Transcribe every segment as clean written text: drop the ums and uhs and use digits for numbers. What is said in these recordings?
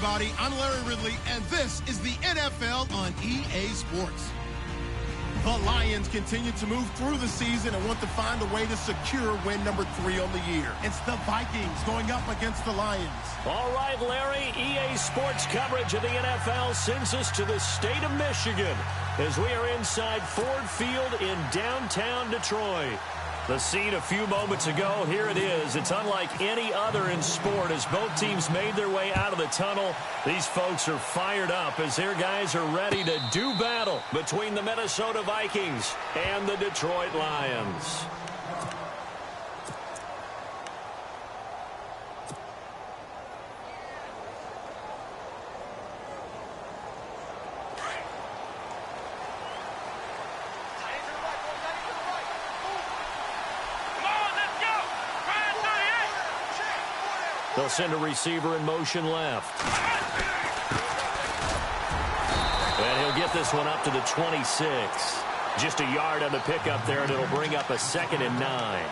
everybody. I'm Larry Ridley, and this is the NFL on EA Sports. The Lions continue to move through the season and want to find a way to secure win number 3 on the year. It's the Vikings going up against the Lions. All right, Larry, EA Sports coverage of the NFL sends us to the state of Michigan as we are inside Ford Field in downtown Detroit. The scene a few moments ago, here it is. It's unlike any other in sport as both teams made their way out of the tunnel. These folks are fired up as their guys are ready to do battle between the Minnesota Vikings and the Detroit Lions. They'll send a receiver in motion left. And he'll get this one up to the 26. Just a yard on the pickup there, and it'll bring up a 2nd and 9.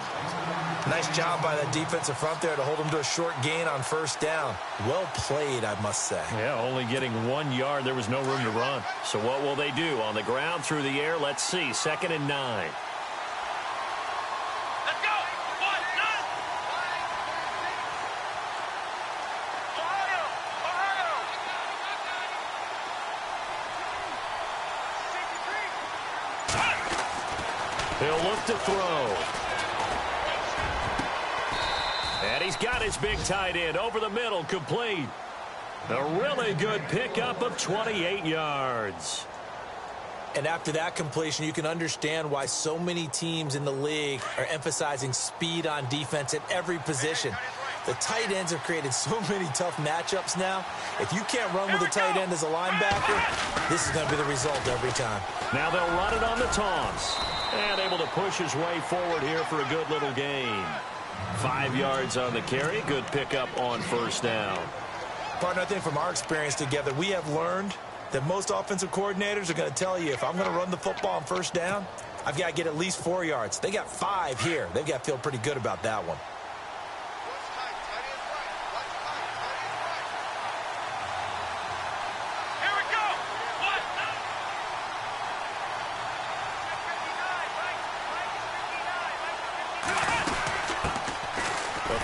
Nice job by the defensive front there to hold them to a short gain on first down. Well played, I must say. Yeah, only getting 1 yard. There was no room to run. So what will they do? On the ground, through the air, let's see. 2nd and 9. He'll look to throw. And he's got his big tight end over the middle, complete. A really good pickup of 28 yards. And after that completion, you can understand why so many teams in the league are emphasizing speed on defense at every position. The tight ends have created so many tough matchups now. If you can't run with a tight end as a linebacker, this is going to be the result every time. Now they'll run it on the toss. And able to push his way forward here for a good little gain. 5 yards on the carry. Good pickup on first down. Partner, I think from our experience together, we have learned that most offensive coordinators are going to tell you, if I'm going to run the football on first down, I've got to get at least 4 yards. They got 5 here. They've got to feel pretty good about that one.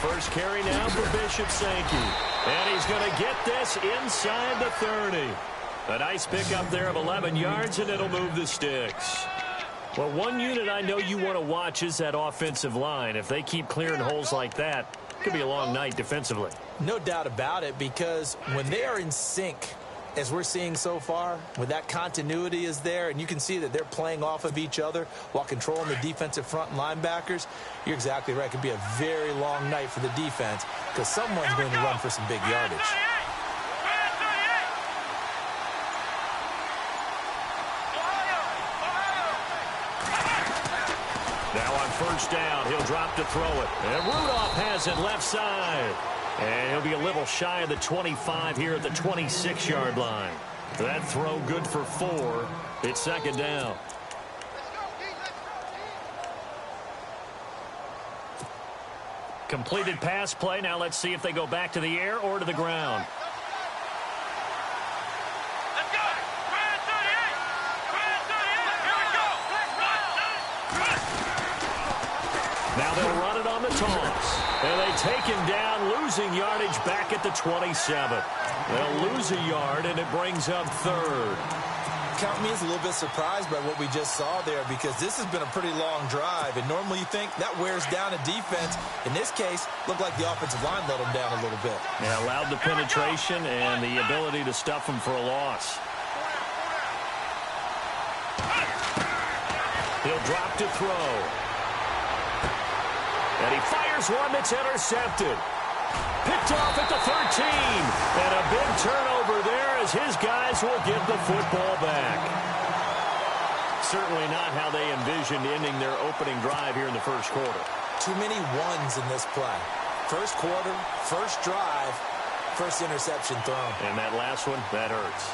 First carry now for Bishop Sankey. And he's going to get this inside the 30. A nice pickup there of 11 yards, and it'll move the sticks. Well, one unit I know you want to watch is that offensive line. If they keep clearing holes like that, it could be a long night defensively. No doubt about it, because when they are in sync, as we're seeing so far, when that continuity is there, and you can see that they're playing off of each other while controlling the defensive front and linebackers, you're exactly right. It could be a very long night for the defense because someone's going to run for some big yardage. Now on first down, he'll drop to throw it. And Rudolph has it left side. And he'll be a little shy of the 25 here at the 26-yard line. That throw good for 4. It's 2nd down. Completed pass play. Now let's see if they go back to the air or to the ground. Now they'll run it on the toss. And they take him down, losing yardage back at the 27. They'll lose a yard, and it brings up 3rd. Count me as a little bit surprised by what we just saw there, because this has been a pretty long drive, and normally you think that wears down a defense. In this case, looked like the offensive line let them down a little bit. Yeah, allowed the penetration and the ability to stuff them for a loss. He'll drop to throw. And he fires one that's intercepted. Picked off at the 13. And a big turnover there as his guys will get the football back. Certainly not how they envisioned ending their opening drive here in the first quarter. Too many ones in this play. First quarter, first drive, first interception thrown. And that last one, that hurts.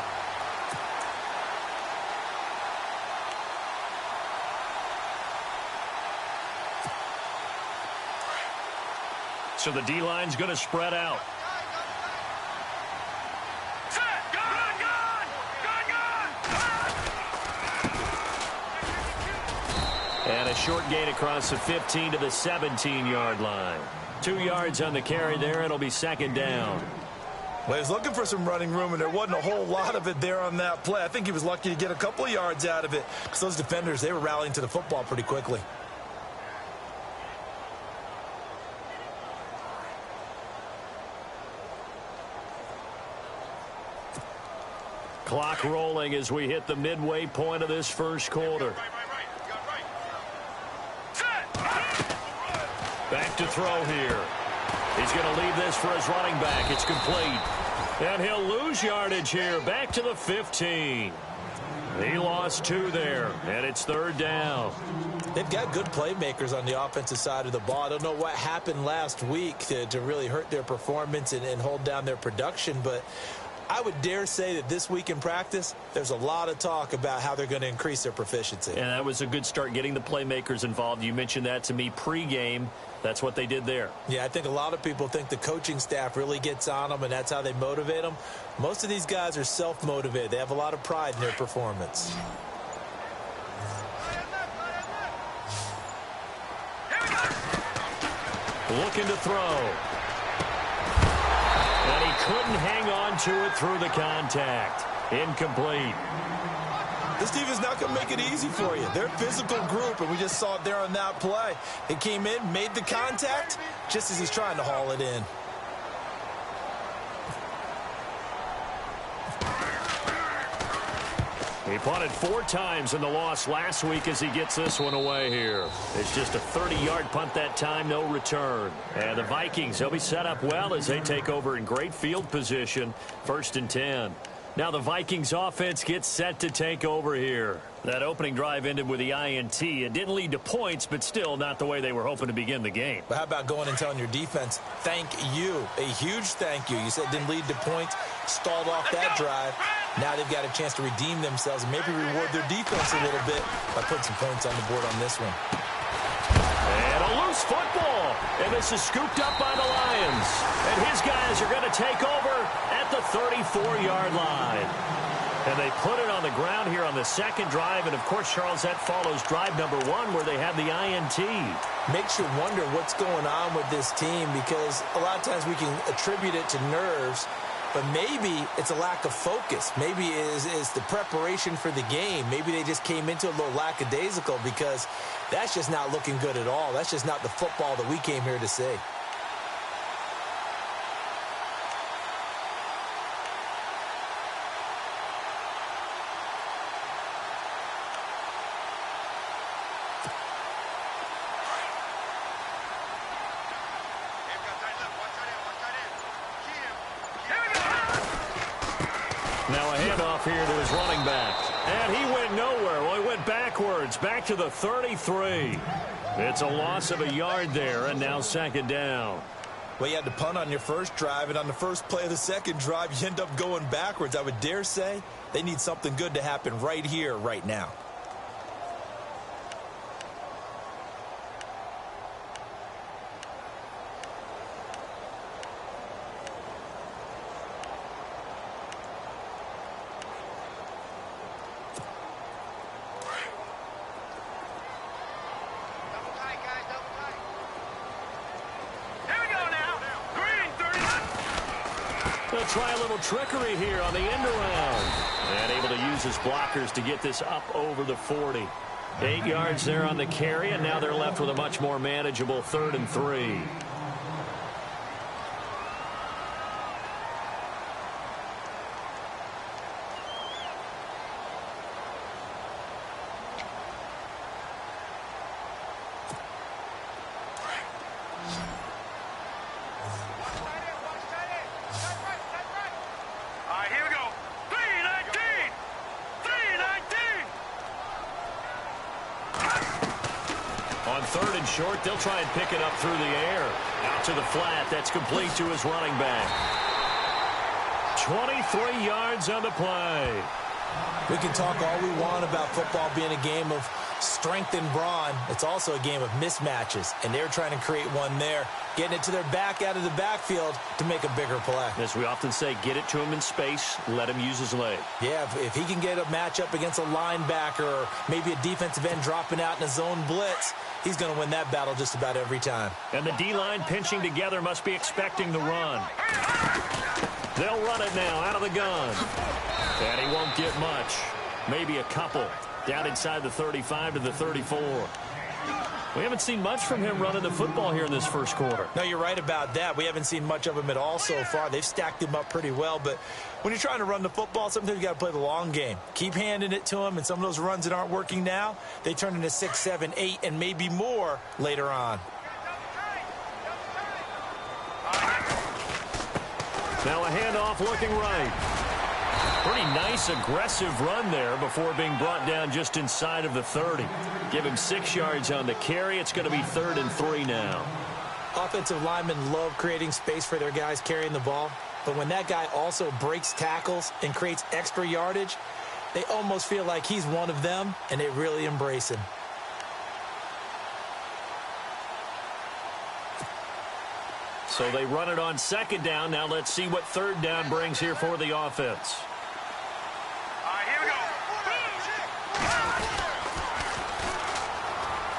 So the D-line's going to spread out. And a short gain across the 15 to the 17-yard line. 2 yards on the carry there. It'll be second down. Well, he was looking for some running room, and there wasn't a whole lot of it there on that play. I think he was lucky to get a couple of yards out of it because those defenders, they were rallying to the football pretty quickly. Clock rolling as we hit the midway point of this first quarter. Back to throw here. He's going to leave this for his running back. It's complete. And he'll lose yardage here. Back to the 15. He lost 2 there, and it's third down. They've got good playmakers on the offensive side of the ball. I don't know what happened last week to really hurt their performance and hold down their production, but I would dare say that this week in practice, there's a lot of talk about how they're going to increase their proficiency. And that was a good start, getting the playmakers involved. You mentioned that to me pregame. That's what they did there. Yeah, I think a lot of people think the coaching staff really gets on them, and that's how they motivate them. Most of these guys are self-motivated. They have a lot of pride in their performance. Looking to throw. And he couldn't hang on to it through the contact. Incomplete. This team is not going to make it easy for you. They're a physical group, and we just saw it there on that play. He came in, made the contact, just as he's trying to haul it in. He punted 4 times in the loss last week as he gets this one away here. It's just a 30-yard punt that time, no return. And the Vikings, they'll be set up well as they take over in great field position, 1st and 10. Now the Vikings offense gets set to take over here. That opening drive ended with the INT. It didn't lead to points, but still not the way they were hoping to begin the game. But how about going and telling your defense, thank you, a huge thank you. You said it didn't lead to points, stalled off that drive. Now they've got a chance to redeem themselves and maybe reward their defense a little bit by putting some points on the board on this one. And a loose football. And this is scooped up by the Lions. And his guys are going to take over at the 34-yard line. And they put it on the ground here on the second drive. And, of course, Charles, that follows drive number 1 where they had the INT. Makes you wonder what's going on with this team because a lot of times we can attribute it to nerves, but maybe it's a lack of focus. Maybe it is the preparation for the game. Maybe they just came into a little lackadaisical because that's just not looking good at all. That's just not the football that we came here to see. Now a handoff here to his running back. And he went nowhere. Well, he went backwards, back to the 33. It's a loss of a yard there, and now second down. Well, you had to punt on your first drive, and on the first play of the second drive, you end up going backwards. I would dare say they need something good to happen right here, right now. They'll try a little trickery here on the end around. And able to use his blockers to get this up over the 40. 8 yards there on the carry, and now they're left with a much more manageable 3rd and 3. On 3rd and short, they'll try and pick it up through the air. Out to the flat. That's complete to his running back. 23 yards on the play. We can talk all we want about football being a game of strength and brawn. It's also a game of mismatches, and they're trying to create one there, getting it to their back out of the backfield to make a bigger play. As we often say, get it to him in space, let him use his leg. Yeah, if he can get a matchup against a linebacker or maybe a defensive end dropping out in a zone blitz, he's going to win that battle just about every time. And the D-line pinching together must be expecting the run. They'll run it now out of the gun. And he won't get much. Maybe a couple. Down inside the 35 to the 34. We haven't seen much from him running the football here in this first quarter. No, you're right about that. We haven't seen much of him at all so far. They've stacked him up pretty well. But when you're trying to run the football, sometimes you got to play the long game. Keep handing it to him, and some of those runs that aren't working now, they turn into 6, 7, 8, and maybe more later on. Now a handoff looking right. Pretty nice, aggressive run there before being brought down just inside of the 30. Give him 6 yards on the carry. It's going to be 3rd and 3 now. Offensive linemen love creating space for their guys carrying the ball. But when that guy also breaks tackles and creates extra yardage, they almost feel like he's one of them, and they really embrace him. So they run it on 2nd down. Now let's see what 3rd down brings here for the offense.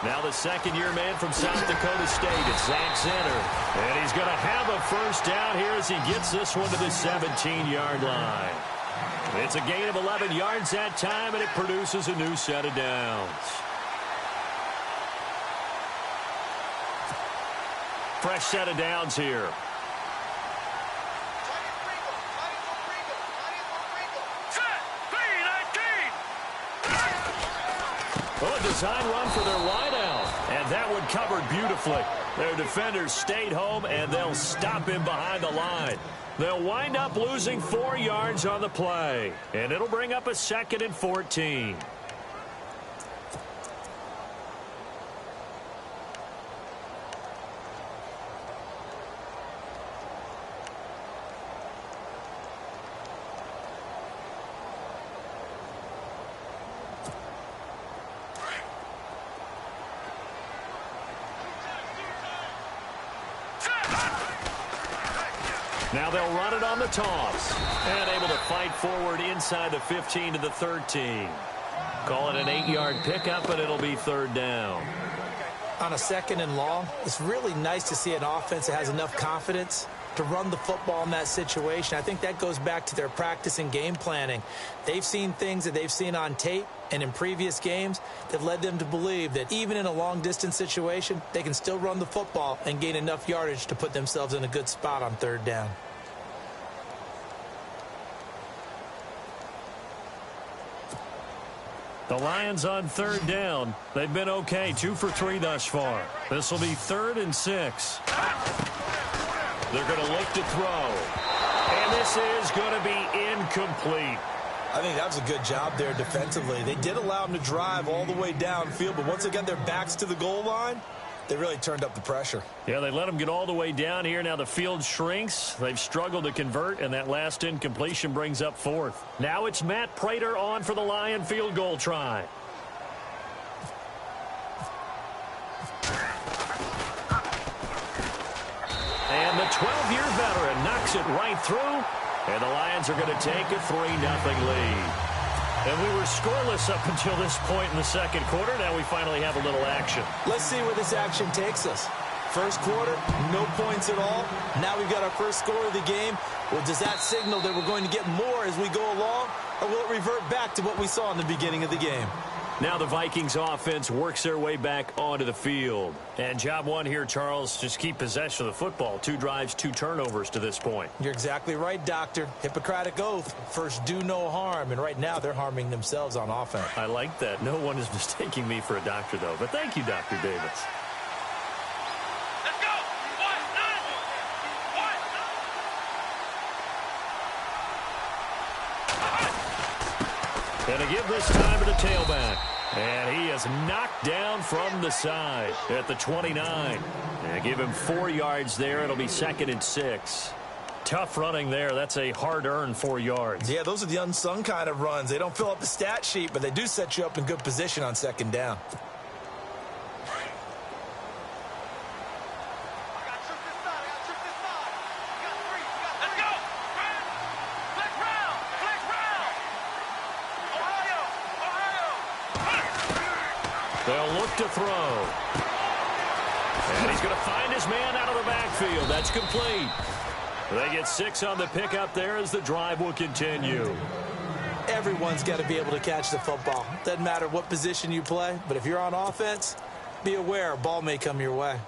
Now the second-year man from South Dakota State, it's Zach Zenner. And he's going to have a first down here as he gets this one to the 17-yard line. It's a gain of 11 yards that time, and it produces a new set of downs. Fresh set of downs here. Oh, a design run for their wideout. And that one covered beautifully. Their defenders stayed home, and they'll stop him behind the line. They'll wind up losing 4 yards on the play. And it'll bring up a 2nd and 14. Now they'll run it on the toss. And able to fight forward inside the 15 to the 13. Call it an 8-yard pickup, and it'll be 3rd down. On a 2nd and long, it's really nice to see an offense that has enough confidence to run the football in that situation. I think that goes back to their practice and game planning. They've seen things that they've seen on tape and in previous games that led them to believe that even in a long-distance situation, they can still run the football and gain enough yardage to put themselves in a good spot on 3rd down. The Lions on 3rd down. They've been okay, 2 for 3 thus far. This will be 3rd and 6. They're going to look to throw. And this is going to be incomplete. I think that was a good job there defensively. They did allow them to drive all the way downfield, but once they got their backs to the goal line, they really turned up the pressure. Yeah, they let them get all the way down here. Now the field shrinks. They've struggled to convert, and that last incompletion brings up 4th. Now it's Matt Prater on for the Lion field goal try. And the 12-year veteran knocks it right through, and the Lions are going to take a 3-0 lead. And we were scoreless up until this point in the 2nd quarter. Now we finally have a little action. Let's see where this action takes us. First quarter, no points at all. Now we've got our first score of the game. Well, does that signal that we're going to get more as we go along, or will it revert back to what we saw in the beginning of the game? Now the Vikings offense works their way back onto the field. And job one here, Charles, just keep possession of the football. 2 drives, 2 turnovers to this point. You're exactly right, Doctor. Hippocratic oath. First, do no harm. And right now, they're harming themselves on offense. I like that. No one is mistaking me for a doctor, though. But thank you, Dr. Davis. Let's go! And to give this time to the tailback. And he is knocked down from the side at the 29. And give him 4 yards there. It'll be 2nd and 6. Tough running there. That's a hard-earned 4 yards. Yeah, those are the unsung kind of runs. They don't fill up the stat sheet, but they do set you up in good position on second down. They'll look to throw. And he's going to find his man out of the backfield. That's complete. They get 6 on the pickup there as the drive will continue. Everyone's got to be able to catch the football. Doesn't matter what position you play, but if you're on offense, be aware a ball may come your way.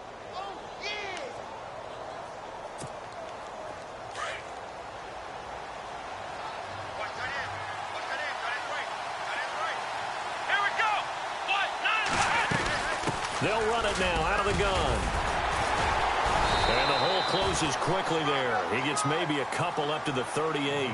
They'll run it now out of the gun. And the hole closes quickly there. He gets maybe a couple up to the 38.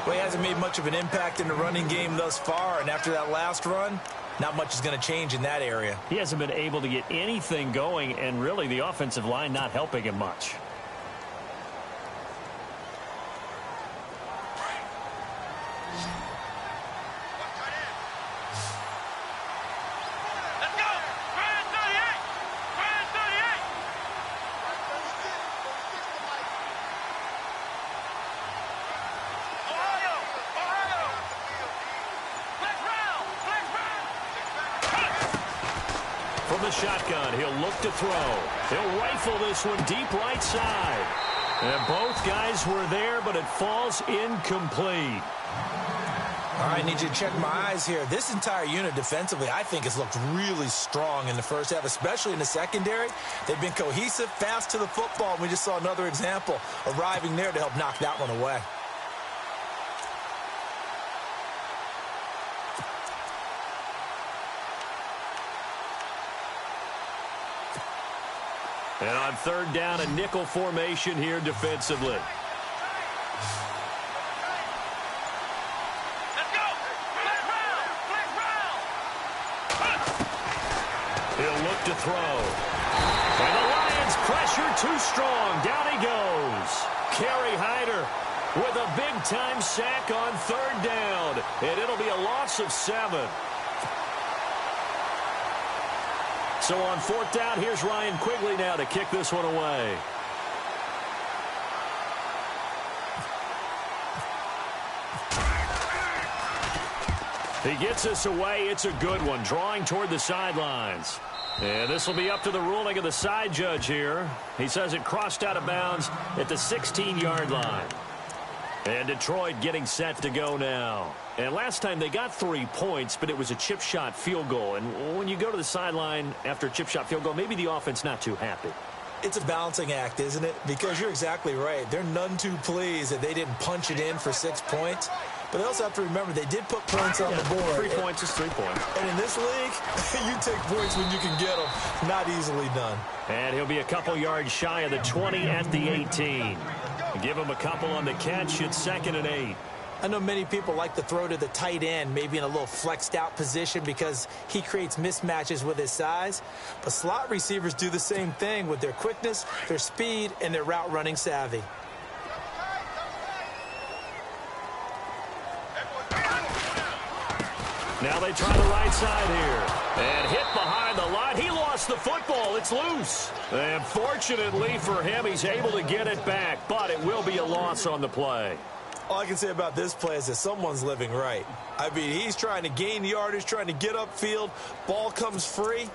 Well, he hasn't made much of an impact in the running game thus far, and after that last run, not much is going to change in that area. He hasn't been able to get anything going, and really the offensive line not helping him much. From the shotgun, he'll look to throw. He'll rifle this one deep right side. And both guys were there, but it falls incomplete. All right, I need you to check my eyes here. This entire unit defensively, I think, has looked really strong in the first half, especially in the secondary. They've been cohesive, fast to the football. We just saw another example arriving there to help knock that one away. And on third down, a nickel formation here defensively. He'll look to throw. And the Lions pressure too strong. Down he goes. Kerry Hyder with a big-time sack on third down. And it'll be a loss of 7. So on fourth down, here's Ryan Quigley now to kick this one away. He gets us away. It's a good one, drawing toward the sidelines. And this will be up to the ruling of the side judge here. He says it crossed out of bounds at the 16-yard line. And Detroit getting set to go now. And last time they got 3 points, but it was a chip shot field goal. And when you go to the sideline after a chip shot field goal, maybe the offense not too happy. It's a balancing act, isn't it? Because you're exactly right. They're none too pleased that they didn't punch it in for 6 points. But they also have to remember they did put points on the board. 3 points is 3 points. And in this league, you take points when you can get them. Not easily done. And he'll be a couple yards shy of the 20 at the 18. Give him a couple on the catch. It's 2nd and 8. I know many people like to throw to the tight end, maybe in a little flexed out position because he creates mismatches with his size. But slot receivers do the same thing with their quickness, their speed, and their route running savvy. Now they try the right side here. And hit behind the line. He lost the football. It's loose. And fortunately for him, he's able to get it back. But it will be a loss on the play. All I can say about this play is that someone's living right. I mean, he's trying to gain yardage, trying to get upfield. Ball comes free.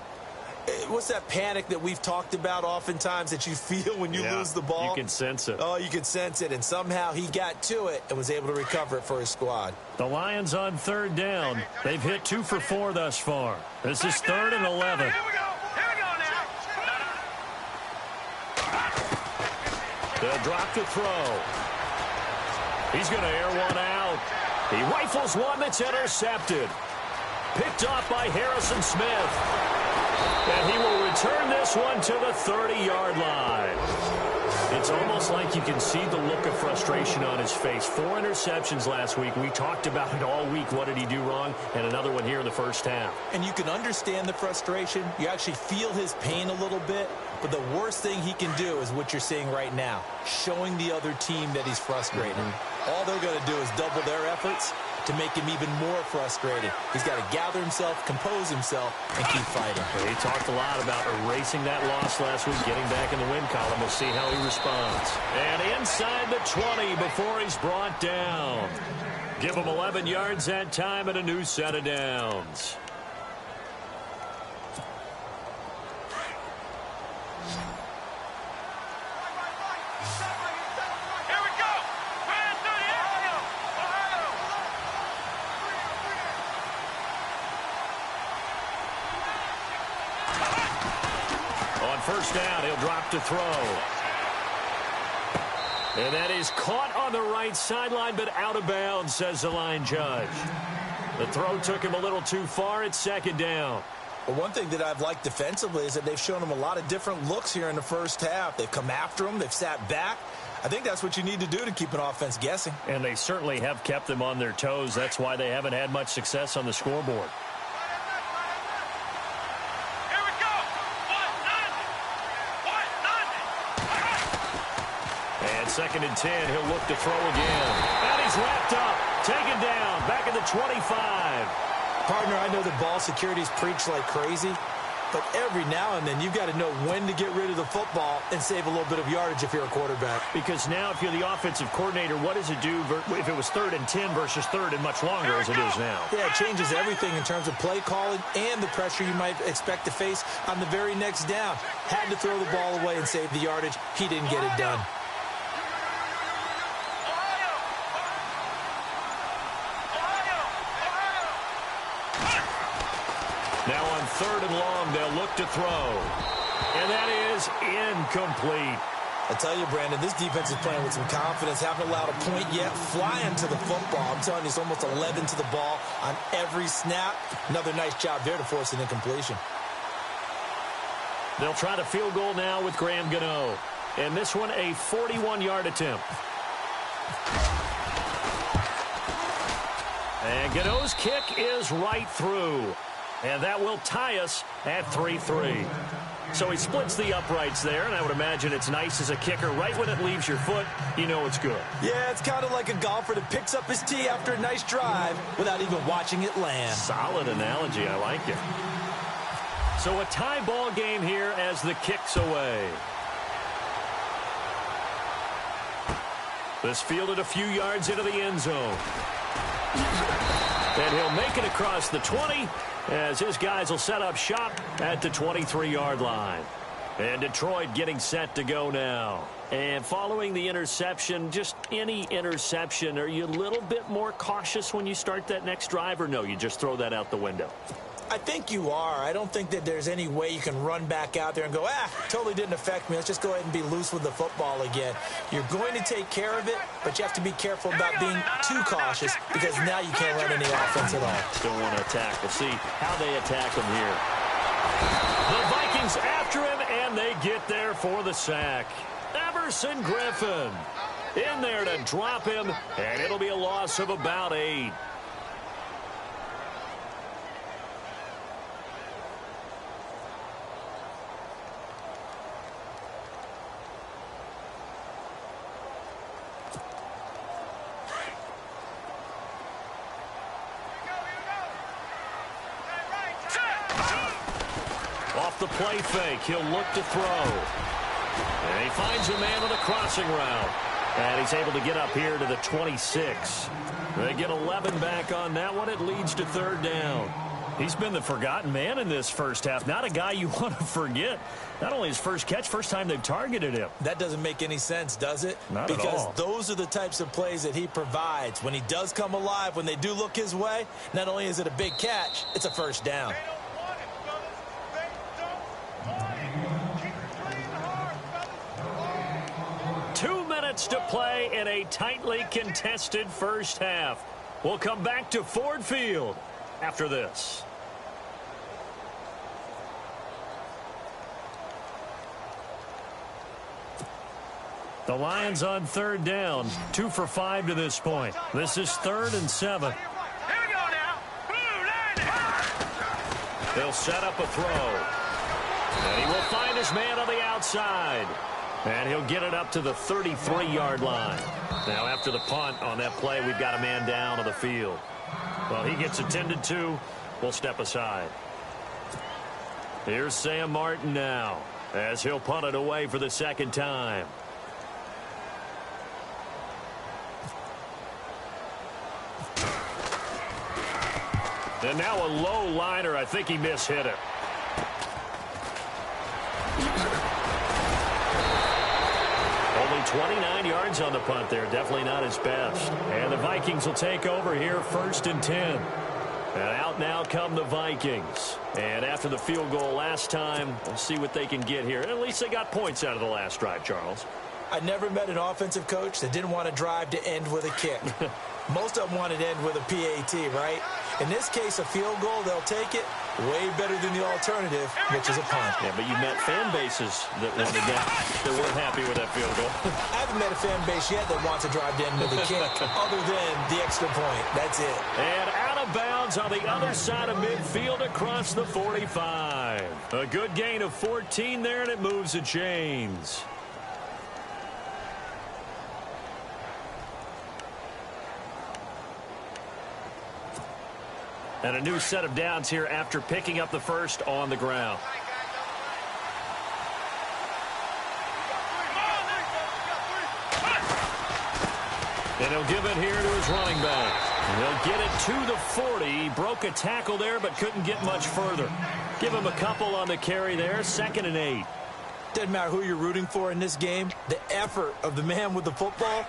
What's that panic that we've talked about oftentimes that you feel when you lose the ball? You can sense it. Oh, you can sense it. And somehow he got to it and was able to recover it for his squad. The Lions on third down. They've hit 2 for 4 thus far. This is 3rd and 11. Here we go now. They'll drop to throw. He's going to air one out. He rifles one that's intercepted. Picked off by Harrison Smith. And he will return this this one to the 30-yard line. It's almost like you can see the look of frustration on his face. 4 interceptions last week. We talked about it all week. What did he do wrong? And another one here in the first half. And you can understand the frustration. You actually feel his pain a little bit. But the worst thing he can do is what you're seeing right now, showing the other team that he's frustrated. All they're going to do is double their efforts to make him even more frustrated. He's got to gather himself, compose himself, and keep fighting. He talked a lot about erasing that loss last week, getting back in the win column. We'll see how he responds. And inside the 20 before he's brought down. Give him 11 yards that time and a new set of downs. First down, he'll drop to throw. And that is caught on the right sideline, but out of bounds, says the line judge. The throw took him a little too far. It's second down. Well, one thing that I've liked defensively is that they've shown him a lot of different looks here in the first half. They've come after him. They've sat back. I think that's what you need to do to keep an offense guessing. And they certainly have kept them on their toes. That's why they haven't had much success on the scoreboard. Second and 10, he'll look to throw again. And he's wrapped up, taken down, back at the 25. Partner, I know the ball security's preached like crazy, but every now and then you've got to know when to get rid of the football and save a little bit of yardage if you're a quarterback. Because now if you're the offensive coordinator, what does it do if it was 3rd and 10 versus 3rd and much longer as it is now? Yeah, it changes everything in terms of play calling and the pressure you might expect to face on the very next down. Had to throw the ball away and save the yardage. He didn't get it done. Now on 3rd and long, they'll look to throw. And that is incomplete. I tell you, Brandon, this defense is playing with some confidence. Haven't allowed a point yet. Flying to the football. I'm telling you, it's almost 11 to the ball on every snap. Another nice job there to force an incompletion. They'll try to field goal now with Graham Gano. And this one, a 41-yard attempt. And Gano's kick is right through. And that will tie us at 3-3. So he splits the uprights there, and I would imagine it's nice as a kicker. Right when it leaves your foot, you know it's good. Yeah, it's kind of like a golfer that picks up his tee after a nice drive without even watching it land. Solid analogy. I like it. So a tie ball game here as the kick's away. This fielded a few yards into the end zone. And he'll make it across the 20 as his guys will set up shop at the 23-yard line. And Detroit getting set to go now. And following the interception, just any interception, are you a little bit more cautious when you start that next drive, or no, you just throw that out the window? I think you are. I don't think that there's any way you can run back out there and go, totally didn't affect me. Let's just go ahead and be loose with the football again. You're going to take care of it, but you have to be careful about being too cautious because now you can't run any offense at all. Still want to attack. We'll see how they attack him here. The Vikings after him, and they get there for the sack. Everson Griffin in there to drop him, and it'll be a loss of about 8. Off the play fake, he'll look to throw. And he finds a man on the crossing route. And he's able to get up here to the 26. They get 11 back on that one. It leads to 3rd down. He's been the forgotten man in this first half. Not a guy you want to forget. Not only his first catch, first time they've targeted him. That doesn't make any sense, does it? Not at all. Because those are the types of plays that he provides. When he does come alive, when they do look his way, not only is it a big catch, it's a first down. 2 minutes to play in a tightly contested first half. We'll come back to Ford Field after this. The Lions on third down, 2 for 5 to this point. This is 3rd and 7. Here we go now. They'll set up a throw. And he will find his man on the outside. And he'll get it up to the 33-yard line. Now, after the punt on that play, we've got a man down on the field. Well, he gets attended to. We'll step aside. Here's Sam Martin now, as he'll punt it away for the second time. And now a low liner. I think he mishit it. Only 29 yards on the punt there. Definitely not his best. And the Vikings will take over here, 1st and 10. And out now come the Vikings. And after the field goal last time, we'll see what they can get here. At least they got points out of the last drive, Charles. I never met an offensive coach that didn't want to drive to end with a kick. Most of them wanted to end with a PAT, right? In this case, a field goal, they'll take it. Way better than the alternative, which is a punt. Yeah, but you met fan bases that wanted that, that weren't happy with that field goal. I haven't met a fan base yet that wants to drive to end with a kick, other than the extra point. That's it. And out of bounds on the other side of midfield across the 45. A good gain of 14 there, and it moves the chains. And a new set of downs here after picking up the first on the ground. And he'll give it here to his running back. And he'll get it to the 40. He broke a tackle there but couldn't get much further. Give him a couple on the carry there. 2nd and 8. Doesn't matter who you're rooting for in this game. The effort of the man with the football,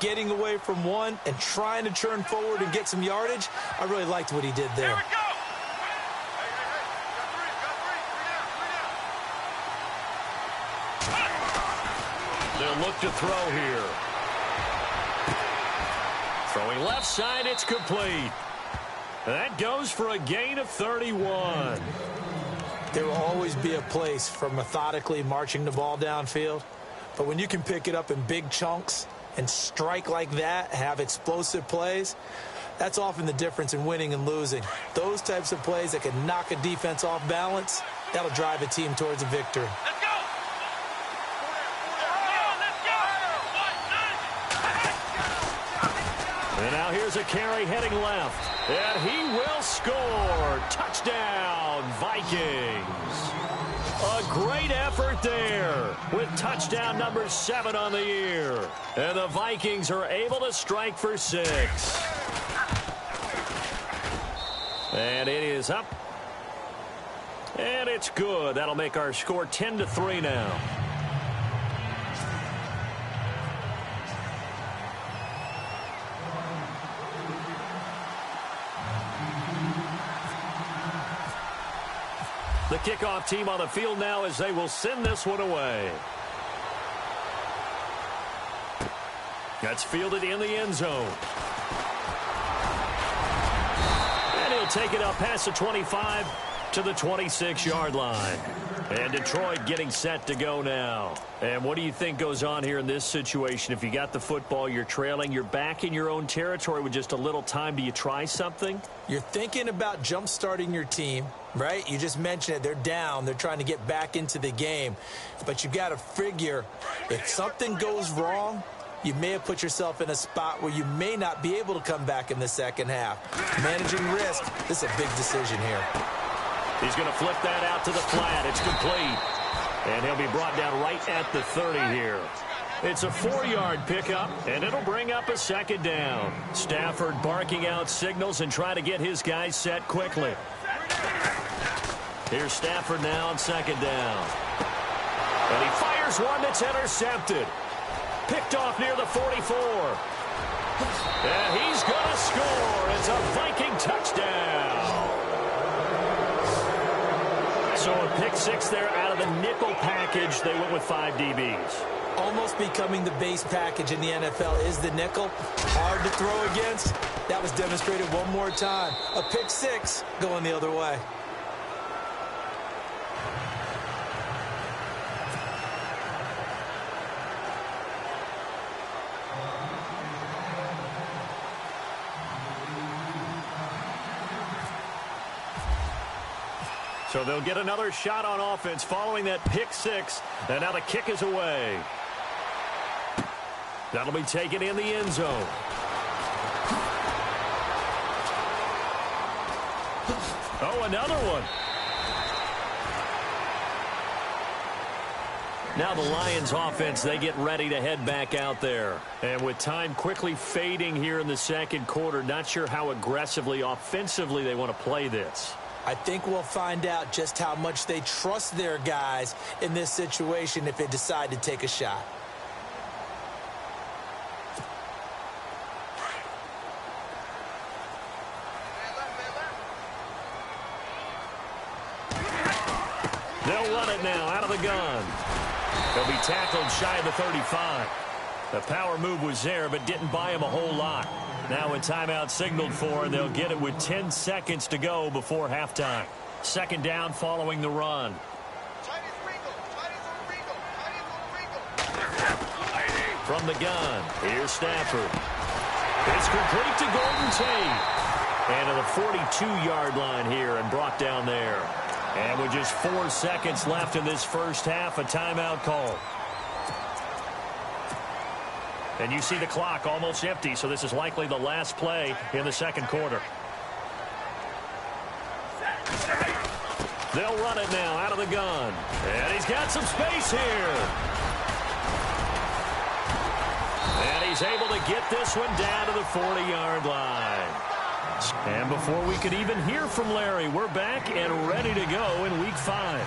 getting away from one and trying to churn forward and get some yardage. I really liked what he did there. Here we go. They'll look to throw here. Throwing left side, it's complete. That goes for a gain of 31. There will always be a place for methodically marching the ball downfield. But when you can pick it up in big chunks and strike like that, have explosive plays, that's often the difference in winning and losing. Those types of plays that can knock a defense off balance, that'll drive a team towards a victory. Let's go. And now here's a carry heading left. And he will score. Touchdown, Vikings. A great effort there with touchdown number 7 on the year. And the Vikings are able to strike for 6. And it is up. And it's good. That'll make our score 10-3 now. The kickoff team on the field now as they will send this one away. That's fielded in the end zone. And he'll take it up past the 25 to the 26-yard line. And Detroit getting set to go now. And what do you think goes on here in this situation? If you got the football, you're trailing, you're back in your own territory with just a little time. Do you try something? You're thinking about jump-starting your team, right? You just mentioned it. They're down. They're trying to get back into the game. But you got to figure if something goes wrong, you may have put yourself in a spot where you may not be able to come back in the second half. Managing risk, this is a big decision here. He's going to flip that out to the flat. It's complete. And he'll be brought down right at the 30 here. It's a 4-yard pickup, and it'll bring up a second down. Stafford barking out signals and trying to get his guys set quickly. Here's Stafford now on second down. And he fires one that's intercepted. Picked off near the 44. And he's going to score. It's a Viking touchdown. So a pick 6 there out of the nickel package. They went with 5 DBs. Almost becoming the base package in the NFL is the nickel. Hard to throw against. That was demonstrated one more time. A pick 6 going the other way. So they'll get another shot on offense following that pick six. And now the kick is away. That'll be taken in the end zone. Oh, another one. Now the Lions offense, they get ready to head back out there. And with time quickly fading here in the second quarter, not sure how aggressively, offensively they want to play this. I think we'll find out just how much they trust their guys in this situation if they decide to take a shot. They'll run it now out of the gun. They'll be tackled shy of the 35. The power move was there, but didn't buy him a whole lot. Now a timeout signaled for, and they'll get it with 10 seconds to go before halftime. Second down following the run. From the gun, here's Stafford. It's complete to Golden Tate. And to the 42-yard line here and brought down there. And with just 4 seconds left in this first half, a timeout call. And you see the clock almost empty, so this is likely the last play in the second quarter. They'll run it now out of the gun. And he's got some space here. And he's able to get this one down to the 40-yard line. And before we could even hear from Larry, we're back and ready to go in Week 5.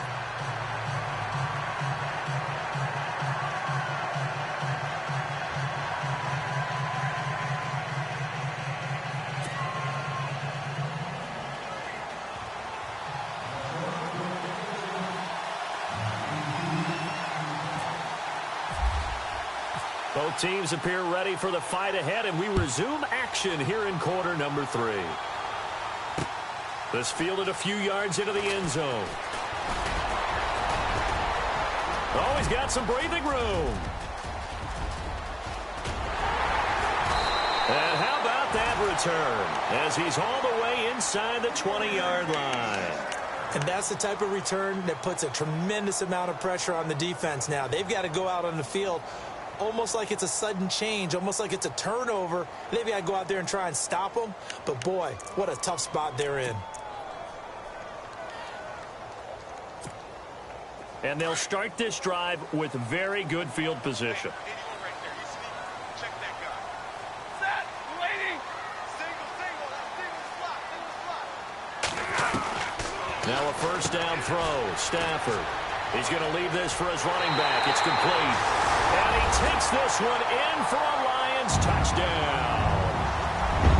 Both teams appear ready for the fight ahead, and we resume action here in quarter number 3. This fielded a few yards into the end zone. Oh, he's got some breathing room. And how about that return as he's all the way inside the 20-yard line. And that's the type of return that puts a tremendous amount of pressure on the defense now. They've got to go out on the field almost like it's a sudden change, almost like it's a turnover. Maybe I go out there and try and stop them, but boy, what a tough spot they're in. And they'll start this drive with very good field position. Now a first down throw. Stafford. He's going to leave this for his running back. It's complete. And he takes this one in for a Lions touchdown.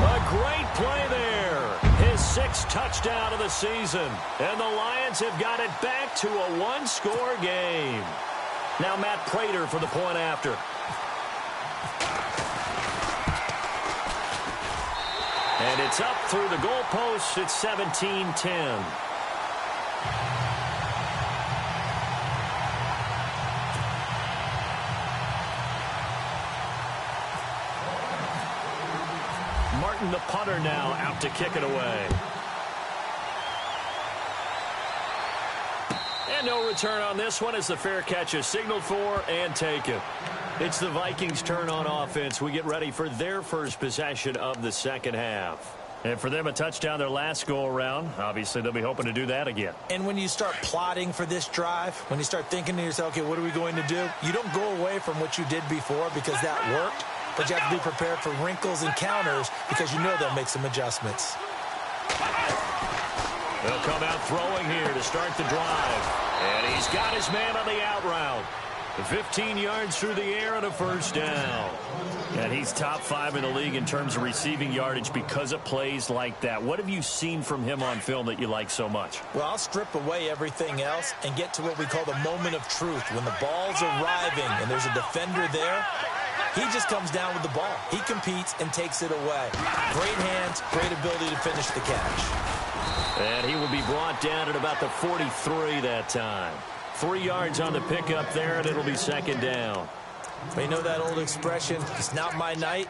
A great play there. His 6th touchdown of the season. And the Lions have got it back to a one-score game. Now Matt Prater for the point after. And it's up through the goalposts. It's 17-10. Martin, the punter, now out to kick it away. And no return on this one as the fair catch is signaled for and taken. It's the Vikings' turn on offense. We get ready for their first possession of the second half. And for them, a touchdown their last go-around. Obviously, they'll be hoping to do that again. And when you start plotting for this drive, when you start thinking to yourself, okay, what are we going to do? You don't go away from what you did before because that worked, but you have to be prepared for wrinkles and counters because you know they'll make some adjustments. They'll come out throwing here to start the drive. And he's got his man on the out route. 15 yards through the air and a first down. And he's top 5 in the league in terms of receiving yardage because of plays like that. What have you seen from him on film that you like so much? Well, I'll strip away everything else and get to what we call the moment of truth. When the ball's arriving and there's a defender there, he just comes down with the ball. He competes and takes it away. Great hands, great ability to finish the catch. And he will be brought down at about the 43 that time. 3 yards on the pickup there, and it'll be second down. But you know that old expression, it's not my night.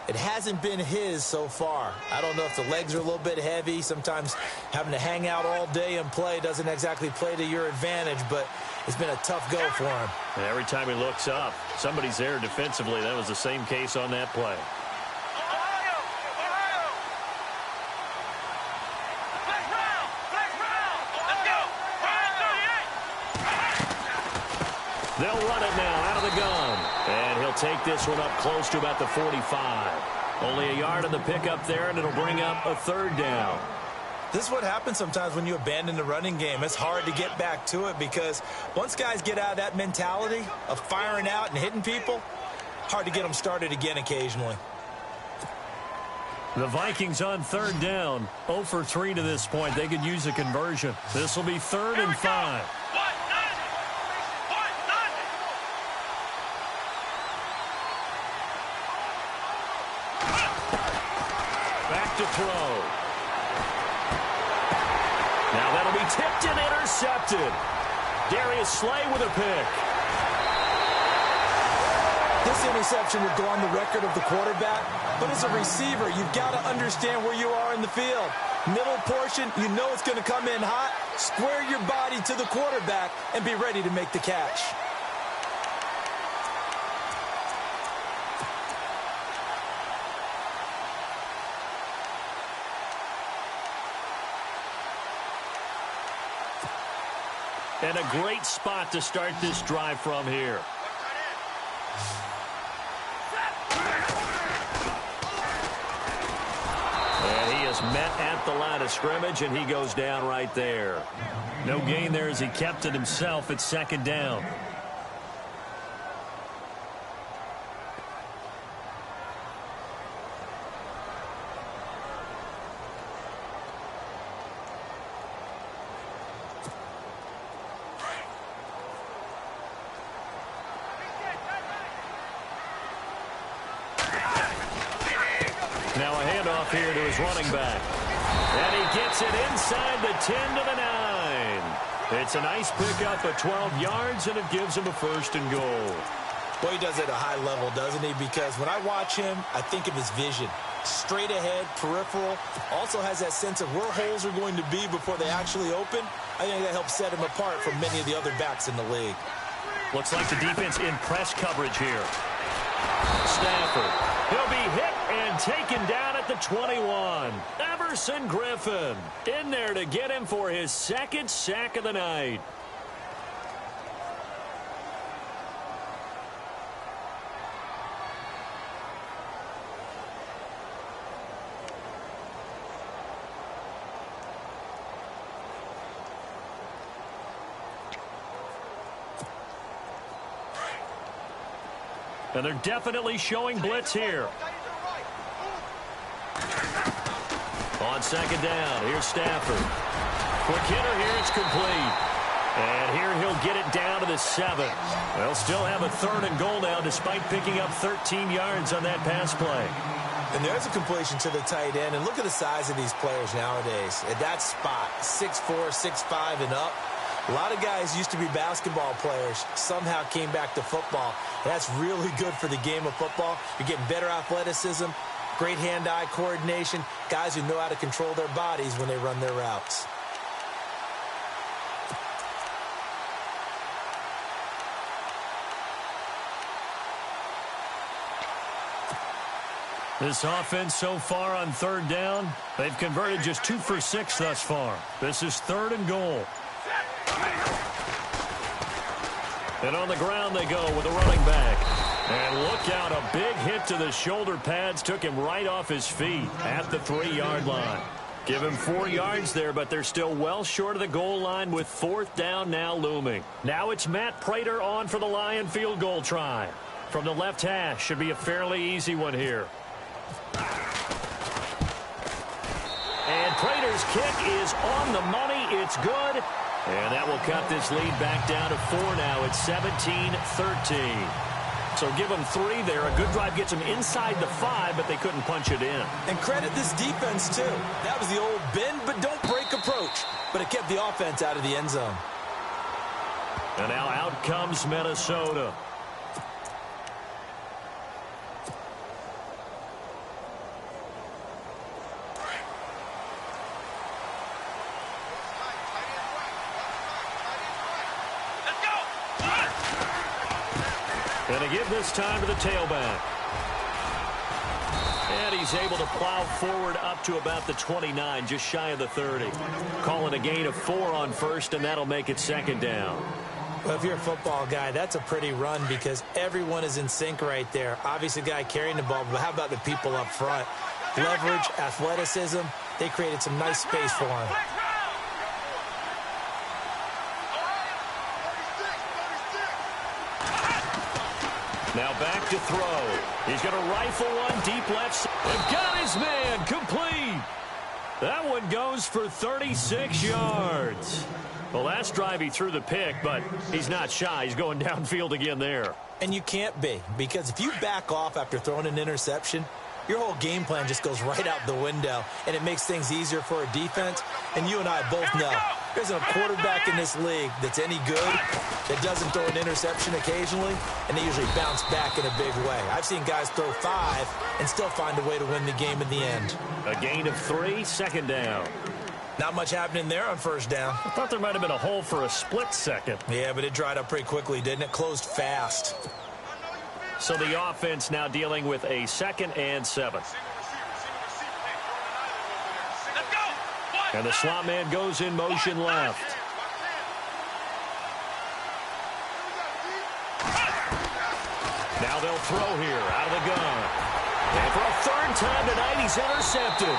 It hasn't been his so far. I don't know if the legs are a little bit heavy. Sometimes having to hang out all day and play doesn't exactly play to your advantage, but it's been a tough go for him. And every time he looks up, somebody's there defensively. That was the same case on that play. They'll run it now out of the gun. And he'll take this one up close to about the 45. Only a yard on the pickup there, and it'll bring up a third down. This is what happens sometimes when you abandon the running game. It's hard to get back to it because once guys get out of that mentality of firing out and hitting people, hard to get them started again occasionally. The Vikings on third down, 0 for 3 to this point. They could use a conversion. This will be 3rd and 5. Back to throw. Now that'll be tipped and intercepted. Darius Slay with a pick. This interception would go on the record of the quarterback, but as a receiver, you've got to understand where you are in the field. Middle portion, you know it's going to come in hot. Square your body to the quarterback and be ready to make the catch. And a great spot to start this drive from here. And he is met at the line of scrimmage, and he goes down right there. No gain there as he kept it himself at 2nd down. Now a handoff here to his running back. And he gets it inside the 10 to the 9. It's a nice pickup of 12 yards, and it gives him a 1st and goal. Boy, he does it at a high level, doesn't he? Because when I watch him, I think of his vision. Straight ahead, peripheral. Also has that sense of where holes are going to be before they actually open. I think that helps set him apart from many of the other backs in the league. Looks like the defense in press coverage here. Stafford. He'll be hit and taken down at the 21. Everson Griffin in there to get him for his 2nd sack of the night. And they're definitely showing blitz here. On 2nd down, here's Stafford. Quick hitter here, it's complete. And here he'll get it down to the 7. They'll still have a 3rd and goal now despite picking up 13 yards on that pass play. And there's a completion to the tight end. And look at the size of these players nowadays. At that spot, 6'4", 6'5", and up. A lot of guys used to be basketball players, somehow came back to football. That's really good for the game of football. You're getting better athleticism, great hand-eye coordination, guys who know how to control their bodies when they run their routes. This offense so far on 3rd down, they've converted just 2 for 6 thus far. This is 3rd and goal. And on the ground they go with a running back. And look out, a big hit to the shoulder pads took him right off his feet at the 3-yard line. Give him 4 yards there, but they're still well short of the goal line with 4th down now looming. Now it's Matt Prater on for the Lion field goal try. From the left hash, should be a fairly easy one here. And Prater's kick is on the money. It's good. And that will cut this lead back down to 4 now. It's 17-13. So give them 3 there. A good drive gets them inside the 5, but they couldn't punch it in. And credit this defense, too. That was the old bend but don't break approach. But it kept the offense out of the end zone. And now out comes And to give this time to the tailback. And he's able to plow forward up to about the 29, just shy of the 30. Calling a gain of 4 on first, and that'll make it second down. Well, if you're a football guy, that's a pretty run because everyone is in sync right there. Obviously, the guy carrying the ball, but how about the people up front? Leverage, athleticism, they created some nice space for him. Now back to throw. He's going to rifle one deep left. And got his man complete. That one goes for 36 yards. Well, last drive he threw the pick, but he's not shy. He's going downfield again there. And you can't be, because if you back off after throwing an interception, your whole game plan just goes right out the window, and it makes things easier for a defense. And you and I both know there's a quarterback in this league that's any good that doesn't throw an interception occasionally, and they usually bounce back in a big way. I've seen guys throw 5 and still find a way to win the game in the end. A gain of 3, second down. Not much happening there on first down. I thought there might have been a hole for a split second. Yeah, but it dried up pretty quickly, didn't it? Closed fast. So the offense now dealing with a 2nd and 7. And the slot man goes in motion left. Now they'll throw here out of the gun. And for a 3rd time tonight, he's intercepted.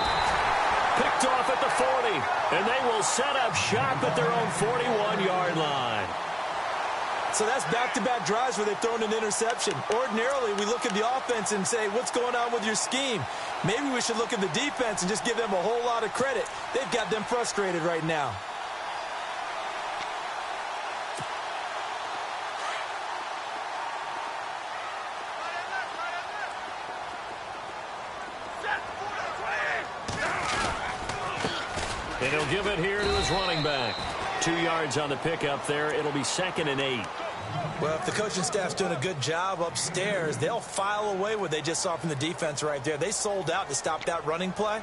Picked off at the 40. And they will set up shop at their own 41-yard line. So that's back-to-back drives where they've thrown an interception. Ordinarily, we look at the offense and say, what's going on with your scheme? Maybe we should look at the defense and just give them a whole lot of credit. They've got them frustrated right now. And he'll give it here to his running back. 2 yards on the pickup there. It'll be 2nd and 8. Well, if the coaching staff's doing a good job upstairs, they'll file away what they just saw from the defense right there. They sold out to stop that running play.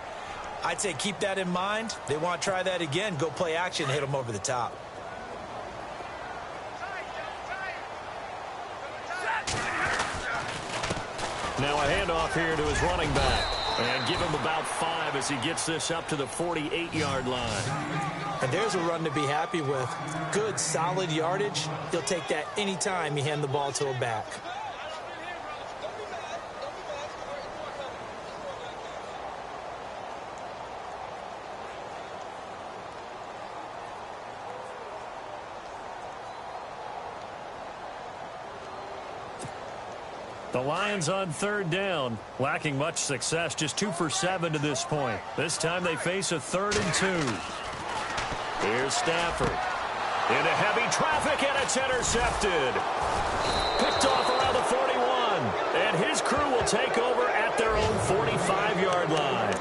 I'd say keep that in mind. They want to try that again. Go play action, hit them over the top. Now a handoff here to his running back. And give him about 5 as he gets this up to the 48-yard line. And there's a run to be happy with. Good, solid yardage. He'll take that anytime you hand the ball to a back. The Lions on 3rd down, lacking much success, just 2 for 7 to this point. This time they face a 3rd and 2. Here's Stafford. Into heavy traffic, and it's intercepted. Picked off around the 41. And his crew will take over at their own 45-yard line.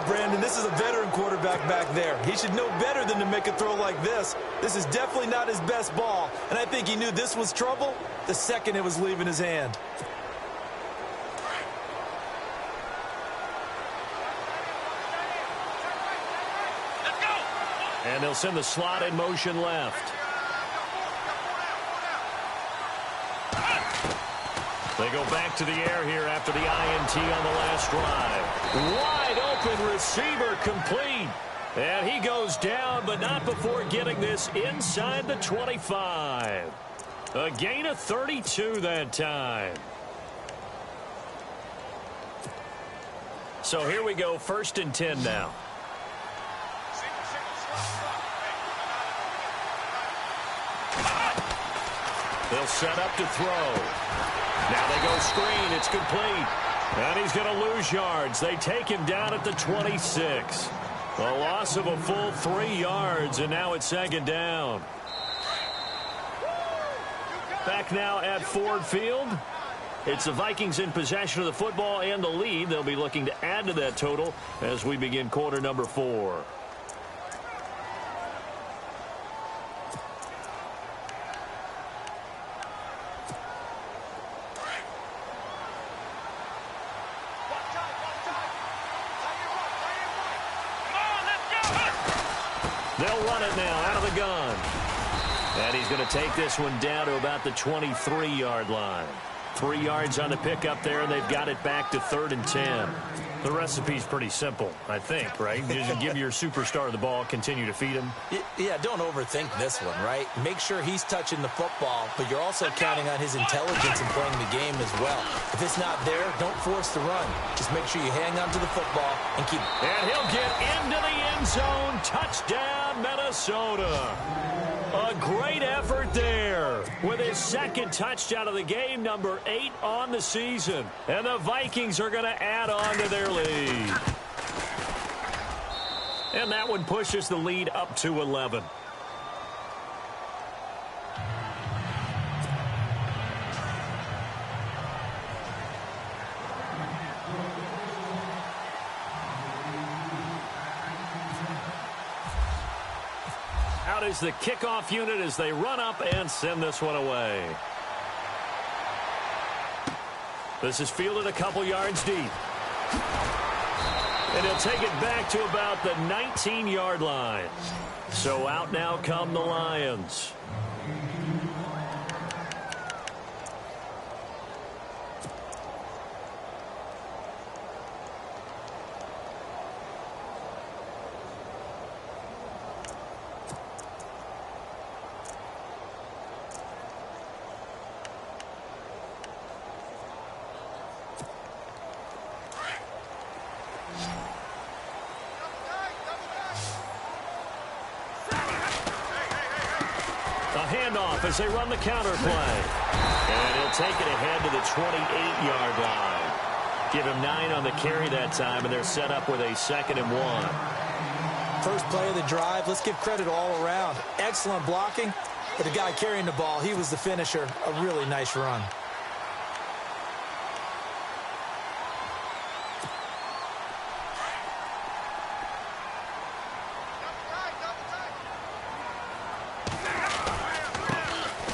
Brandon, this is a veteran quarterback back there. He should know better than to make a throw like this. This is definitely not his best ball, and I think he knew this was trouble the second it was leaving his hand. Let's go. And they'll send the slot in motion left. They go back to the air here after the INT on the last drive. Wide open receiver complete. And he goes down, but not before getting this inside the 25. A gain of 32 that time. So here we go, 1st and 10 now. They'll set up to throw. Now they go screen. It's complete. And he's going to lose yards. They take him down at the 26. A loss of a full 3 yards, and now it's 2nd down. Back now at Ford Field. It's the Vikings in possession of the football and the lead. They'll be looking to add to that total as we begin quarter number 4. They'll run it now out of the gun. And he's going to take this one down to about the 23-yard line. 3 yards on the pickup there, and they've got it back to 3rd and 10. The recipe's pretty simple, I think, right? You just give your superstar the ball, continue to feed him. Yeah, don't overthink this one, right? Make sure he's touching the football, but you're also counting on his intelligence in playing the game as well. If it's not there, don't force the run. Just make sure you hang on to the football and keep... And he'll get into the end zone. Touchdown, Minnesota. A great effort there with his 2nd touchdown of the game, number 8 on the season. And the Vikings are going to add on to their lead. And that one pushes the lead up to 11. Out is the kickoff unit as they run up and send this one away. This is fielded a couple yards deep. And he'll take it back to about the 19-yard line. So out now come the Lions. Handoff as they run the counter play. And he'll take it ahead to the 28-yard line. Give him 9 on the carry that time, and they're set up with a 2nd and 1. First play of the drive, let's give credit all around. Excellent blocking, but the guy carrying the ball, he was the finisher. A really nice run.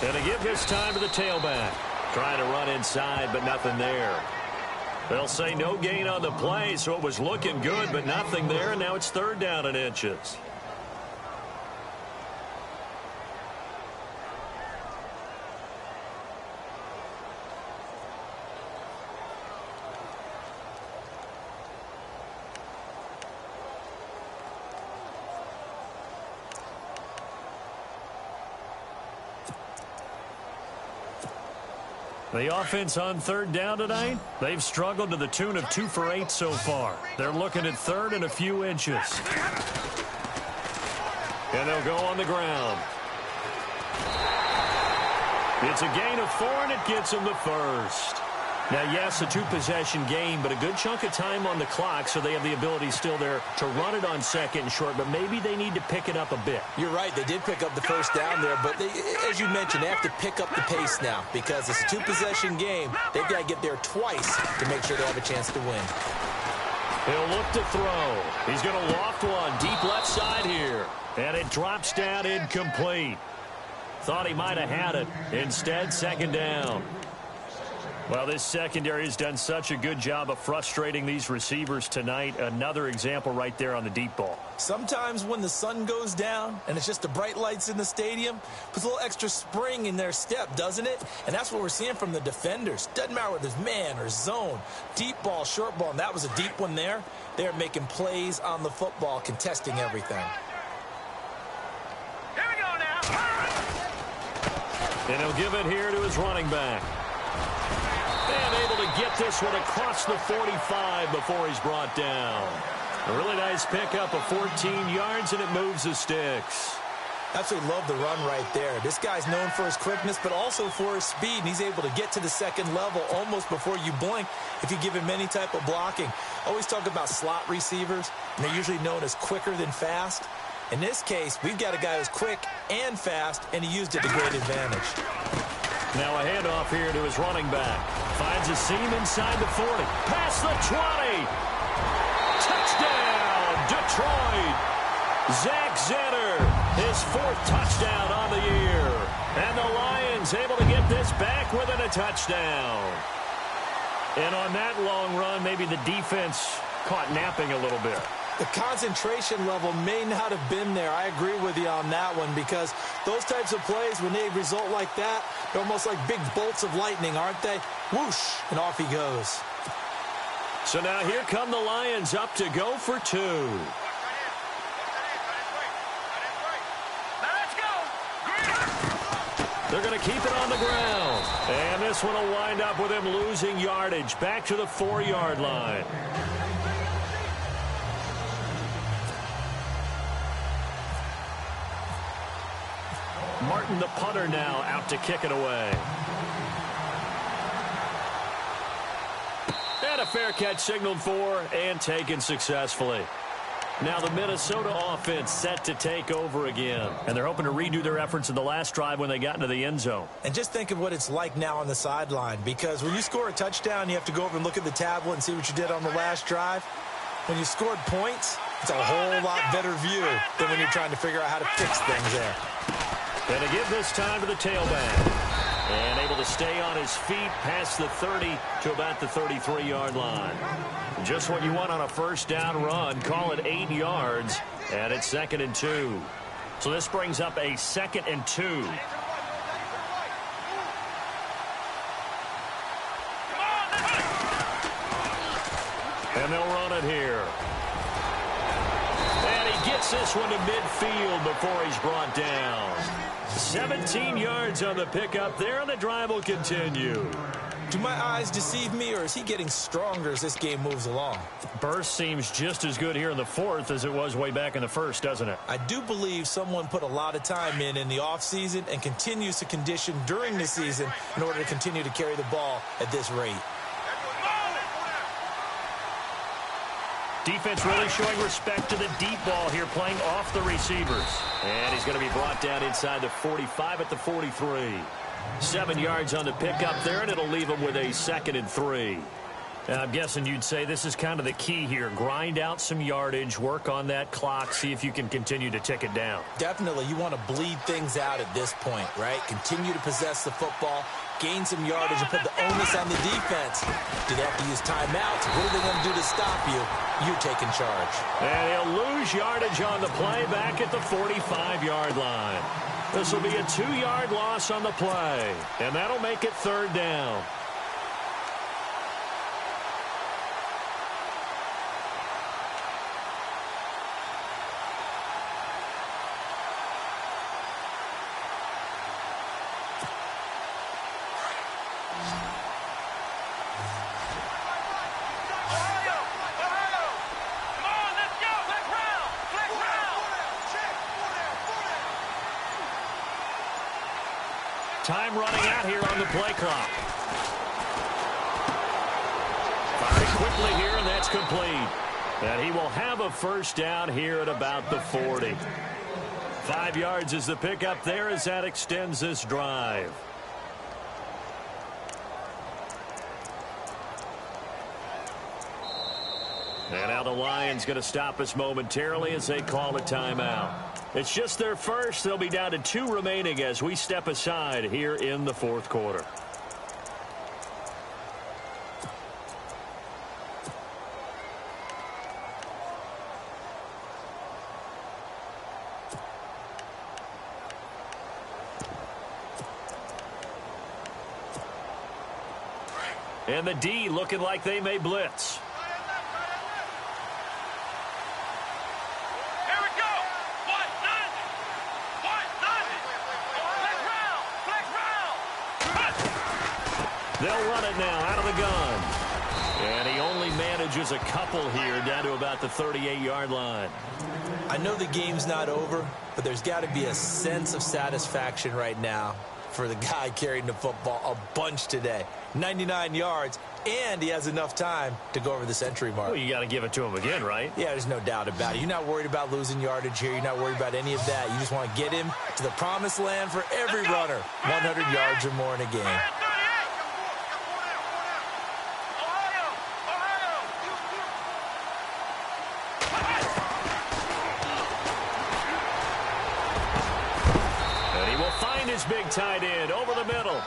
Going to give this time to the tailback. Trying to run inside, but nothing there. They'll say no gain on the play, so it was looking good, but nothing there, and now it's 3rd down and inches. The offense on 3rd down tonight, they've struggled to the tune of 2 for 8 so far. They're looking at 3rd and a few inches. And they'll go on the ground. It's a gain of 4, and it gets them the first. Now, yes, a 2-possession game, but a good chunk of time on the clock, so they have the ability still there to run it on 2nd and short, but maybe they need to pick it up a bit. You're right. They did pick up the first down there, but as you mentioned, they have to pick up the pace now because it's a 2-possession game. They've got to get there twice to make sure they have a chance to win. He'll look to throw. He's going to loft one deep left side here, and it drops down incomplete. Thought he might have had it. Instead, 2nd down. Well, this secondary has done such a good job of frustrating these receivers tonight. Another example right there on the deep ball. Sometimes when the sun goes down and it's just the bright lights in the stadium, puts a little extra spring in their step, doesn't it? And that's what we're seeing from the defenders. Doesn't matter whether it's man or zone, deep ball, short ball, and that was a deep one there. They're making plays on the football, contesting everything. Here we go now. And he'll give it here to his running back. And able to get this one across the 45 before he's brought down. A really nice pickup of 14 yards, and it moves the sticks. Absolutely love the run right there. This guy's known for his quickness, but also for his speed, and he's able to get to the 2nd level almost before you blink if you give him any type of blocking. I always talk about slot receivers, and they're usually known as quicker than fast. In this case, we've got a guy who's quick and fast, and he used it to great advantage. Now a handoff here to his running back. Finds a seam inside the 40. Past the 20. Touchdown, Detroit. Zach Zenner, his 4th touchdown on the year. And the Lions able to get this back within a touchdown. And on that long run, maybe the defense caught napping a little bit. The concentration level may not have been there. I agree with you on that one, because those types of plays, when they result like that, they're almost like big bolts of lightning, aren't they? Whoosh, and off he goes. So now here come the Lions up to go for two. They're going to keep it on the ground. And this one will wind up with him losing yardage back to the 4-yard line. Martin, the punter, now out to kick it away. And a fair catch signaled for and taken successfully. Now the Minnesota offense set to take over again. And they're hoping to redo their efforts in the last drive when they got into the end zone. And just think of what it's like now on the sideline, because when you score a touchdown, you have to go over and look at the tablet and see what you did on the last drive. When you scored points, it's a whole lot better view than when you're trying to figure out how to fix things there. And to give this time to the tailback. And able to stay on his feet past the 30 to about the 33-yard line. Just what you want on a first down run. Call it 8 yards. And it's 2nd and 2. So this brings up a 2nd and 2. And they'll run it here. And he gets this one to midfield before he's brought down. 17 yards on the pickup there, and the drive will continue. Do my eyes deceive me, or is he getting stronger as this game moves along? Burst seems just as good here in the 4th as it was way back in the 1st, doesn't it? I do believe someone put a lot of time in the offseason and continues to condition during the season in order to continue to carry the ball at this rate. Defense really showing respect to the deep ball here, playing off the receivers. And he's going to be brought down inside the 45 at the 43. 7 yards on the pickup there, and it'll leave him with a 2nd and 3. Now, I'm guessing you'd say this is kind of the key here. Grind out some yardage, work on that clock, see if you can continue to tick it down. Definitely. You want to bleed things out at this point, right? Continue to possess the football, gain some yardage, and put the onus on the defense. Do they have to use timeouts? What are they going to do to stop you? You taking charge. And he'll lose yardage on the play back at the 45-yard line. This will be a 2-yard loss on the play, and that'll make it 3rd down. Time running out here on the play clock. Firing quickly here, and that's complete. And he will have a first down here at about the 40. 5 yards is the pickup there as that extends this drive. And now the Lions going to stop us momentarily as they call a timeout. It's just their first. They'll be down to 2 remaining as we step aside here in the 4th quarter. And the D looking like they may blitz. They'll run it now out of the gun. And he only manages a couple here down to about the 38-yard line. I know the game's not over, but there's got to be a sense of satisfaction right now for the guy carrying the football a bunch today. 99 yards, and he has enough time to go over the century mark. Well, you got to give it to him again, right? Yeah, there's no doubt about it. You're not worried about losing yardage here. You're not worried about any of that. You just want to get him to the promised land for every runner. 100 yards or more in a game. Big tight end over the middle.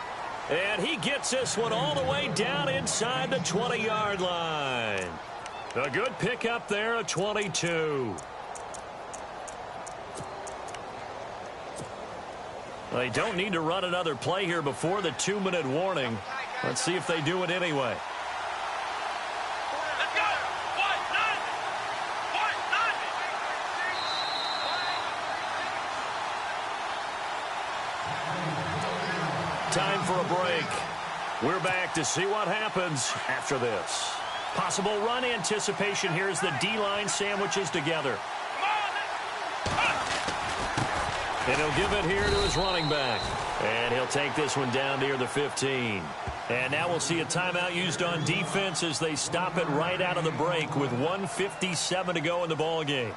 And he gets this one all the way down inside the 20-yard line. A good pickup there, a 22. They don't need to run another play here before the 2-minute warning. Let's see if they do it anyway. Let's go. Time for a break. We're back to see what happens after this. Possible run anticipation here as the D-line sandwiches together. And he'll give it here to his running back. And he'll take this one down near the 15. And now we'll see a timeout used on defense as they stop it right out of the break with 1:57 to go in the ballgame.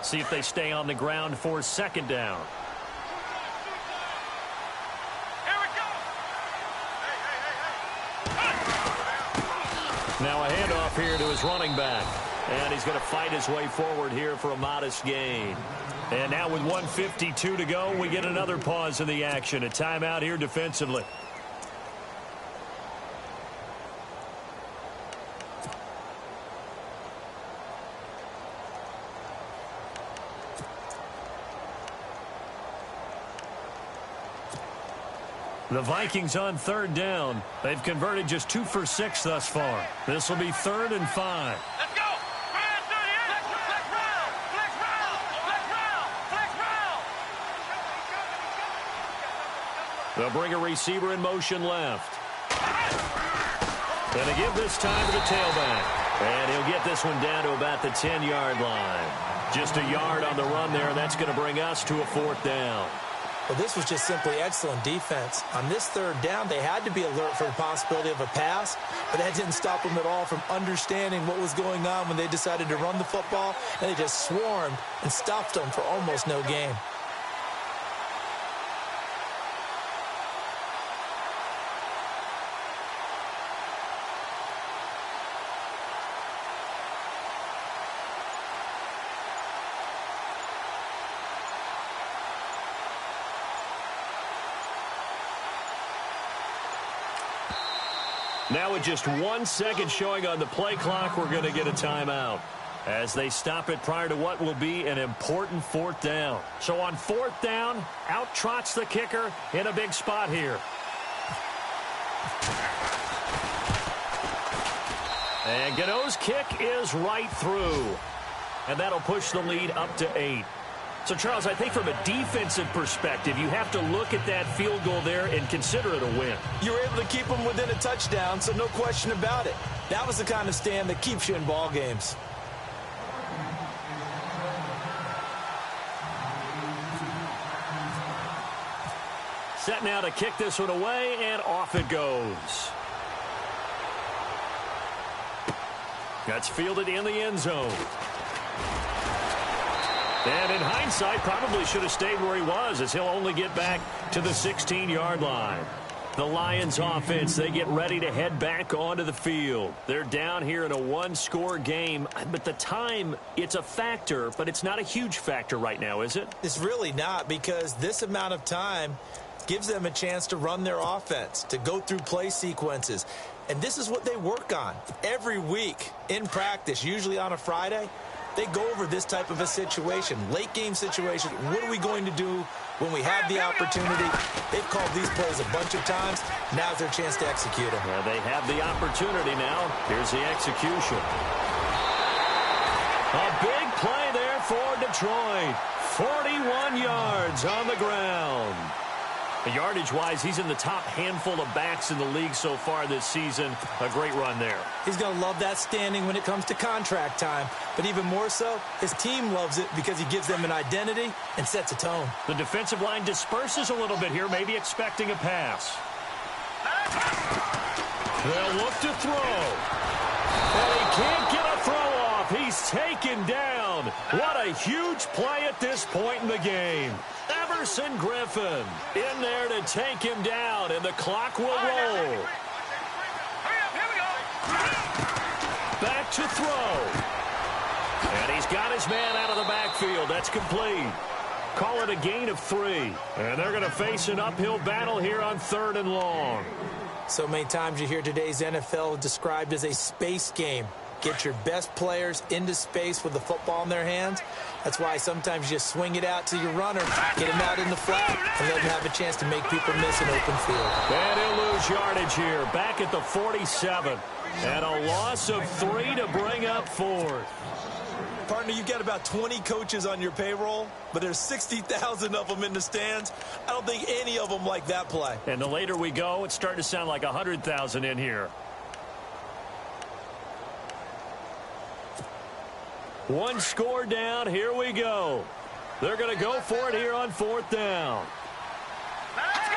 See if they stay on the ground for second down. Now a handoff here to his running back. And he's going to fight his way forward here for a modest gain. And now with 1:52 to go, we get another pause in the action. A timeout here defensively. The Vikings on third down. They've converted just 2 for 6 thus far. This will be 3rd and 5. Let's go. They'll bring a receiver in motion left. And they give this time to the tailback. And he'll get this one down to about the 10-yard line. Just a yard on the run there. That's going to bring us to a 4th down. Well, this was just simply excellent defense. On this 3rd down, they had to be alert for the possibility of a pass, but that didn't stop them at all from understanding what was going on when they decided to run the football, and they just swarmed and stopped them for almost no gain. Now with just 1 second showing on the play clock, we're going to get a timeout as they stop it prior to what will be an important 4th down. So on 4th down, out trots the kicker in a big spot here. And Gano's kick is right through. And that'll push the lead up to 8. So, Charles, I think from a defensive perspective, you have to look at that field goal there and consider it a win. You were able to keep them within a touchdown, so no question about it. That was the kind of stand that keeps you in ball games. Set now to kick this one away, and off it goes. That's fielded in the end zone. And in hindsight, probably should have stayed where he was, as he'll only get back to the 16-yard line. The Lions offense, they get ready to head back onto the field. They're down here in a 1-score game, but the time, it's a factor, but it's not a huge factor right now, is it? It's really not, because this amount of time gives them a chance to run their offense, to go through play sequences. And this is what they work on every week in practice, usually on a Friday. They go over this type of a situation, late game situation. What are we going to do when we have the opportunity? They've called these plays a bunch of times. Now's their chance to execute them. Well, they have the opportunity now. Here's the execution. A big play there for Detroit. 41 yards on the ground. Yardage-wise, he's in the top handful of backs in the league so far this season. A great run there. He's going to love that standing when it comes to contract time. But even more so, his team loves it because he gives them an identity and sets a tone. The defensive line disperses a little bit here, maybe expecting a pass. They'll look to throw. And he can't get a throw off. He's taken down. What a huge play at this point in the game. Everson Griffin in there to take him down, and the clock will roll. Back to throw. And he's got his man out of the backfield. That's complete. Call it a gain of 3. And they're going to face an uphill battle here on 3rd and long. So many times you hear today's NFL described as a space game. Get your best players into space with the football in their hands. That's why sometimes you just swing it out to your runner, get him out in the flat, and let him have a chance to make people miss an open field. And he'll lose yardage here, back at the 47. And a loss of 3 to bring up 4. Partner, you've got about 20 coaches on your payroll, but there's 60,000 of them in the stands. I don't think any of them like that play. And the later we go, it's starting to sound like 100,000 in here. One score down. Here we go. They're going to go for it here on 4th down. Let's go.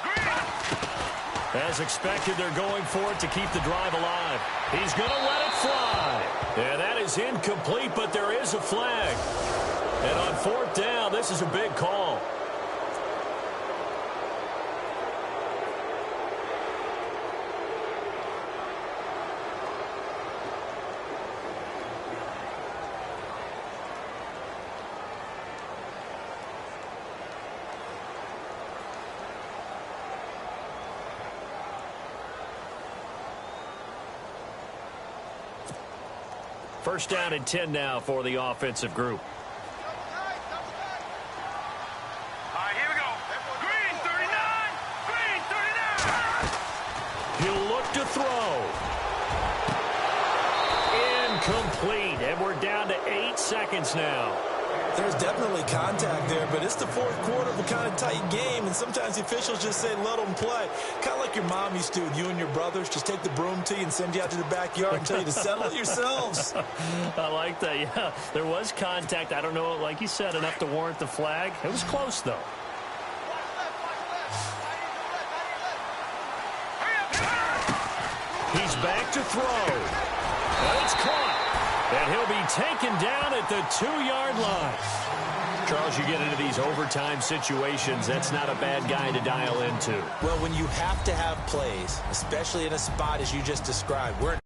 Green. As expected, they're going for it to keep the drive alive. He's going to let it fly. And that is incomplete, but there is a flag. And on 4th down, this is a big call. First down and 10 now for the offensive group. All right, here we go. Green 39. Green 39. He'll look to throw. Incomplete. And we're down to 8 seconds now. There's definitely contact there, but it's the 4th quarter of a kind of tight game, and sometimes the officials just say let them play. Kind of like your mom used to with you and your brothers. Just take the broom to you and send you out to the backyard and tell you to settle it yourselves. I like that, yeah. There was contact. I don't know, like you said, enough to warrant the flag. It was close, though. He's back to throw. And it's caught. And he'll be taken down at the 2-yard line. Charles, you get into these overtime situations, that's not a bad guy to dial into. Well, when you have to have plays, especially in a spot as you just described, we're